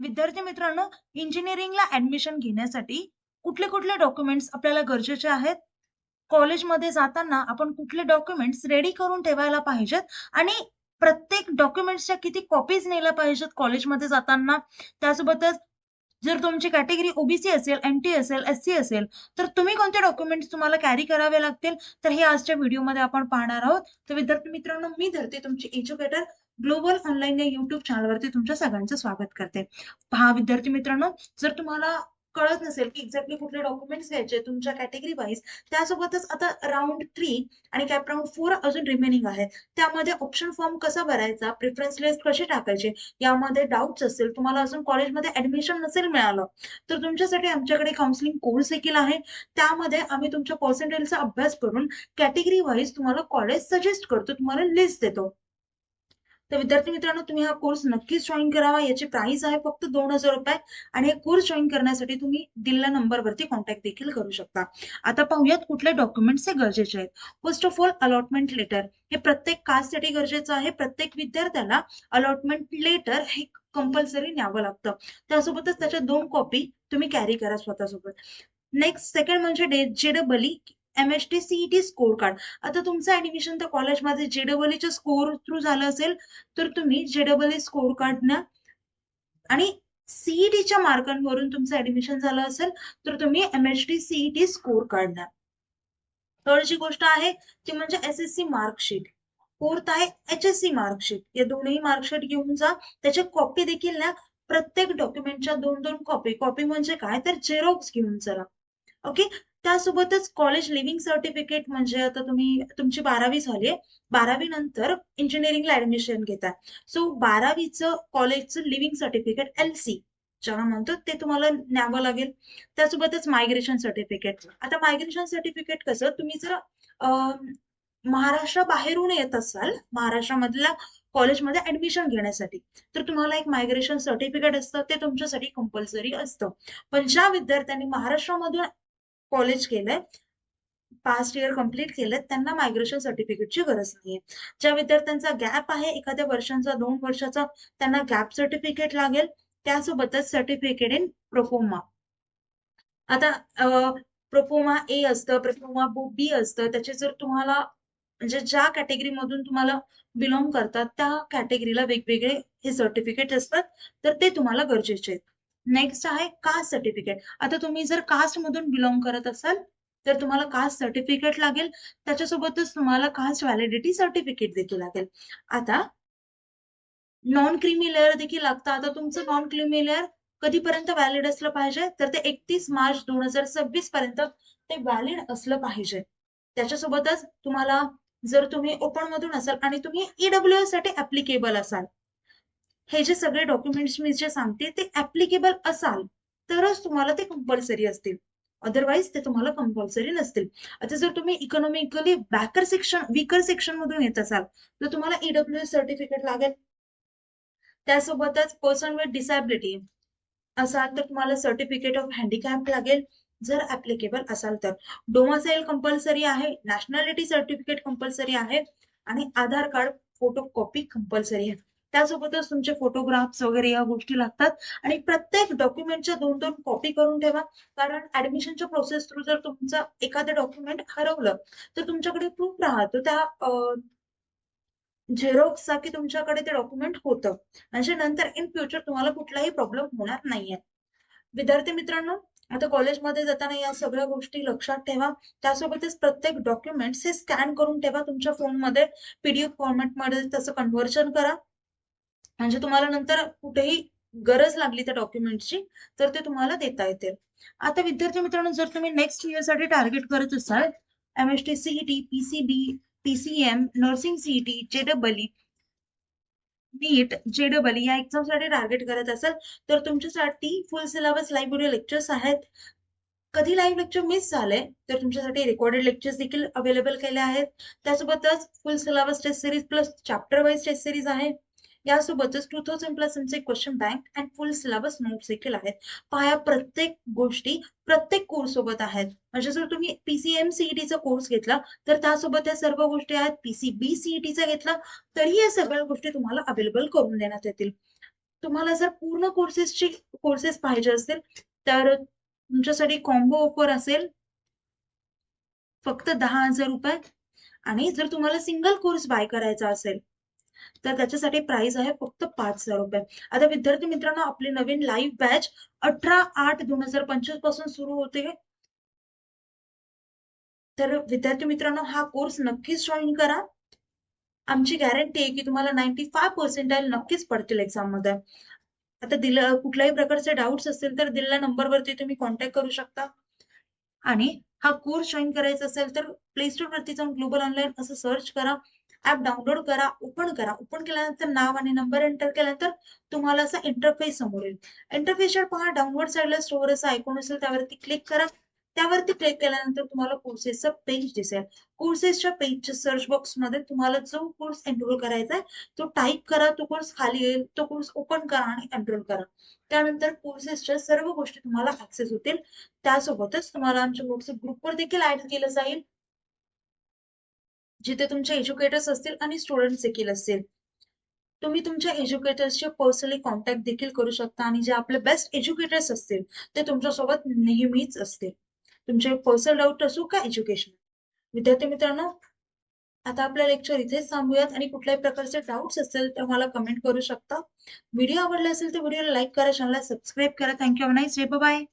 विद्यार्थी मित्रांनो, इंजिनिअरिंगला ऍडमिशन घेण्यासाठी कुठले कुठले डॉक्युमेंट्स आपल्याला गरजेचे आहेत? कॉलेजमध्ये जाताना आपण कुठले डॉक्युमेंट्स रेडी करून ठेवायला पाहिजेत आणि प्रत्येक डॉक्युमेंट्सच्या किती कॉपीज नेल्या पाहिजेत कॉलेजमध्ये जाताना? त्यासोबतच जर तुमची कॅटेगरी ओबीसी असेल, एमटी असेल, एससी असेल, तर तुम्ही कोणते डॉक्युमेंट्स तुम्हाला कॅरी करावे लागतील? तर हे आजच्या व्हिडिओमध्ये आपण पाहणार आहोत. तर विद्यार्थी मित्रांनो, मी धरते तुमची एज्युकेटर ग्लोबल ऑनलाईन या युट्यूब चॅनलवरती तुमच्या सगळ्यांचं स्वागत करते. पहा विद्यार्थी मित्रांनो, जर तुम्हाला कळत नसेल की एक्झॅक्टली कुठले डॉक्युमेंट्स घ्यायचे तुमच्या कॅटेगरी वाईज, त्यासोबतच आता राउंड 3 आणि कॅप राउंड 4 अजून रिमेनिंग आहे. त्यामध्ये ऑप्शन फॉर्म कसा भरायचा, प्रेफरन्स लिस्ट कशी टाकायची, यामध्ये डाऊट्स असेल, तुम्हाला अजून कॉलेजमध्ये ऍडमिशन नसेल मिळालं, तर तुमच्यासाठी आमच्याकडे काउन्सिलिंग कोर्स देखील आहे. त्यामध्ये आम्ही तुमच्या पर्सेंटेजचा अभ्यास करून कॅटेगरी वाईज तुम्हाला कॉलेज सजेस्ट करतो, तुम्हाला लिस्ट देतो. तर विद्यार्थी मित्रांनो, तुम्ही हा कोर्स नक्कीच जॉईन करावा. याची प्राइस आहे फक्त 2000 रुपये आणि हे कोर्स जॉईन करण्यासाठी तुम्ही दिलेल्या नंबरवरती कॉन्टॅक्ट देखील करू शकता. आता पाहूयात कुठले डॉक्युमेंट्स हे गरजेचे आहेत. First of all, allotment letter हे प्रत्येक कास्टसाठी गरजेचं आहे. प्रत्येक विद्यार्थ्याला अलॉटमेंट लेटर हे कंपल्सरी न्यावं लागतं. त्यासोबतच त्याच्या 2 कॉपी तुम्ही कॅरी करा स्वतःसोबत. नेक्स्ट सेकंड म्हणजे जेडबलई एमएसटी सीईटी स्कोर कार्ड. आता तुमचं ऍडमिशन त्या कॉलेजमध्ये जेडबलईच्या स्कोर थ्रू झालं असेल, तर तुम्ही जेडबलई स्कोर कार्ड ना, आणि सीईटीच्या मार्कांवरून तुमचं ऍडमिशन झालं असेल तर तुम्ही एमएसटी सीईटी स्कोर कार्ड ना. थर्ड जी गोष्ट आहे ती म्हणजे एसएससी मार्कशीट. फोर्थ आहे एचएससी मार्कशीट. या दोन्ही मार्कशीट घेऊन जा. त्याच्या कॉपी देखील ना, प्रत्येक डॉक्युमेंटच्या 2-2 कॉपी. कॉपी म्हणजे काय, तर झेरॉक्स घेऊन चला. ओके. त्यासोबतच कॉलेज लिव्हिंग सर्टिफिकेट म्हणजे आता तुमची 12वी झालीये, 12वी नंतर इंजिनिअरिंगला ऍडमिशन घेताय, सो 12वीचं कॉलेजचं लिव्हिंग सर्टिफिकेट एलसी ज्याला म्हणतो ते तुम्हाला न्यावं लागेल. त्यासोबतच मायग्रेशन सर्टिफिकेट. आता मायग्रेशन सर्टिफिकेट कसं, तुम्ही जर महाराष्ट्र बाहेरून येत असाल, महाराष्ट्रामधल्या कॉलेजमध्ये ऍडमिशन घेण्यासाठी, तर तुम्हाला एक मायग्रेशन सर्टिफिकेट असतं, ते तुमच्यासाठी कंपल्सरी असतं. पण ज्या विद्यार्थ्यांनी महाराष्ट्रामधून कॉलेज केलंय, पास्ट इयर कंप्लीट केलं, त्यांना मायग्रेशन सर्टिफिकेटची गरज नाहीये. ज्या विद्यार्थ्यांचा गॅप आहे एखाद्या वर्षांचा, 2 वर्षाचा, त्यांना गॅप सर्टिफिकेट लागेल. त्यासोबतच सर्टिफिकेट इन प्रोफोमा. आता प्रोफोमा ए असतं, प्रोफोमा बी असतं. त्याचे जर तुम्हाला म्हणजे ज्या कॅटेगरी मधून तुम्हाला बिलॉंग करतात त्या कॅटेगरीला वेगवेगळे हे सर्टिफिकेट असतात, तर ते तुम्हाला गरजेचे आहेत. नेक्स्ट आहे कास्ट सर्टिफिकेट. आता तुम्ही जर कास्ट मधून बिलॉंग करत असाल तर तुम्हाला कास्ट सर्टिफिकेट लागेल. त्याच्यासोबतच तुम्हाला कास्ट व्हॅलिडिटी सर्टिफिकेट देखील लागेल. आता नॉन क्रीमी लेअर देखील लागतं. आता तुमचं नॉन क्रीमी लेअर कधीपर्यंत व्हॅलिड असलं पाहिजे, तर ते 31 मार्च 2026 पर्यंत ते व्हॅलिड असलं पाहिजे. त्याच्यासोबतच तुम्हाला, जर तुम्ही ओपन मधून असाल आणि तुम्ही ईडब्ल्यूएस साठी ऍप्लिकेबल असाल, हे जे सगळे डॉक्युमेंट्स मी जे सांगते ते ऍप्लिकेबल असाल तरच तुम्हाला ते कंपल्सरी असतील, अदरवाईज ते तुम्हाला कंपल्सरी नसतील. आता जर तुम्ही इकॉनॉमिकली वीकर सेक्शन मधून येत असाल तर तुम्हाला ईडब्ल्यूएस सर्टिफिकेट लागेल. त्यासोबतच पर्सन विथ डिसॅबिलिटी असाल तर तुम्हाला सर्टिफिकेट ऑफ हँडिकॅप लागेल, जर ऍप्लिकेबल असाल तर. डोमासाईल कंपल्सरी आहे, नॅशनॅलिटी सर्टिफिकेट कंपल्सरी आहे आणि आधार कार्ड फोटो कॉपी कंपल्सरी आहे. त्यासोबतच तुमचे फोटोग्राफ्स वगैरे या गोष्टी लागतात. आणि प्रत्येक डॉक्युमेंटच्या 2-2 कॉपी करून ठेवा, कारण ऍडमिशनच्या प्रोसेस थ्रू जर तुमचं एखादं डॉक्युमेंट हरवलं तर तुमच्याकडे प्रूफ राहतो त्या झेरॉक्सचा की तुमच्याकडे ते डॉक्युमेंट होतं, म्हणजे नंतर इन फ्युचर तुम्हाला कुठलाही प्रॉब्लेम होणार नाहीये. विद्यार्थी मित्रांनो, आता कॉलेजमध्ये जाताना या सगळ्या गोष्टी लक्षात ठेवा. त्यासोबतच प्रत्येक डॉक्युमेंट्स हे स्कॅन करून ठेवा तुमच्या फोनमध्ये, पीडीएफ फॉर्मॅटमध्ये तसं कन्व्हर्जन करा, म्हणजे तुम्हाला नंतर कुठेही गरज लागली त्या डॉक्युमेंटची तर ते तुम्हाला देता येतील. आता विद्यार्थी मित्रांनो, जर तुम्ही नेक्स्ट इयर साठी टार्गेट करत असाल, MST CET, PCB, PCM, nursing CET, जेडबलई, नीट, जेडबलई या एक्झाम साठी टार्गेट करत असाल, तर तुमच्यासाठी फुल सिलेबस लाईव्ह व्हिडिओ लेक्चर्स आहेत. कधी लाईव्ह लेक्चर मिस झाले तर तुमच्यासाठी रेकॉर्डेड लेक्चर्स देखील अवेलेबल केले आहेत. त्यासोबतच full syllabus test series plus chapter wise test series आहे. यासोबतच 2000 plus question bank and full syllabus notes देखील आहेत. पहा, प्रत्येक गोष्टी प्रत्येक कोर्स सोबत आहेत. म्हणजे जर तुम्ही पीसीएम सीईटीचा कोर्स घेतला तर त्यासोबत या सर्व गोष्टी आहेत. पीसीबी सीईटीचा घेतला तरी या सगळ्या गोष्टी तुम्हाला अवेलेबल करून देण्यात येतील. तुम्हाला जर पूर्ण कोर्सेस पाहिजे असतील तर तुमच्यासाठी कॉम्बो ऑफर असेल फक्त 10,000 रुपये. आणि जर तुम्हाला सिंगल कोर्स बाय करायचा असेल तर त्याच्यासाठी प्राइस आहे फक्त 5,000 रुपये. आता विद्यार्थी मित्रांनो, आपली नवीन लाईव्ह बॅच 18/8/2025 पासून सुरू होते. तर विद्यार्थी मित्रांनो, हा कोर्स नक्कीच जॉईन करा. आमची गॅरंटी आहे की तुम्हाला 95% नक्कीच पडतील एक्झाम मध्ये. आता कुठल्याही प्रकारचे डाऊट्स असतील तर दिलेल्या नंबरवरती तुम्ही कॉन्टॅक्ट करू शकता. आणि हा कोर्स जॉईन करायचा असेल तर प्ले स्टोर वरती जाऊन ग्लोबल ऑनलाईन असं सर्च करा, ऍप डाउनलोड करा, ओपन करा. ओपन केल्यानंतर नाव आणि नंबर एंटर केल्यानंतर तुम्हाला असा इंटरफेस समोर येईल. इंटरफेसवर पहा, डाउनलोड साईडला स्टोअर असं आयकॉन असेल, त्यावरती क्लिक करा. त्यावरती क्लिक केल्यानंतर तुम्हाला कोर्सेसचा पेज दिसेल. कोर्सेसच्या पेजच्या सर्च बॉक्स मध्ये तुम्हाला जो कोर्स एनरोल करायचा आहे तो टाईप करा. तो कोर्स खाली येईल, तो कोर्स ओपन करा आणि एनरोल करा. त्यानंतर कोर्सेसच्या सर्व गोष्टी तुम्हाला ऍक्सेस होतील. त्यासोबतच तुम्हाला आमच्या व्हॉट्सअप ग्रुपवर देखील ऍड केलं जाईल, जिथे तुमचे एज्युकेटर्स असतील आणि स्टुडंट्स देखील असतील. तुम्ही तुमच्या एज्युकेटर्सचे पर्सनली कॉन्टॅक्ट देखील करू शकता आणि जे आपले बेस्ट एज्युकेटर्स असतील ते तुमच्यासोबत नेहमीच असतील, तुमचे पर्सनल डाऊट असो का एज्युकेशन. विद्यार्थी मित्रांनो, आता आपल्या लेक्चर इथेच थांबूयात आणि कुठल्याही प्रकारचे डाऊट्स असतील तर मला कमेंट करू शकता. व्हिडिओ आवडला असेल तर व्हिडिओला लाईक करा, चॅनलला सबस्क्राईब करा. Thank you. Have a nice day. Bye.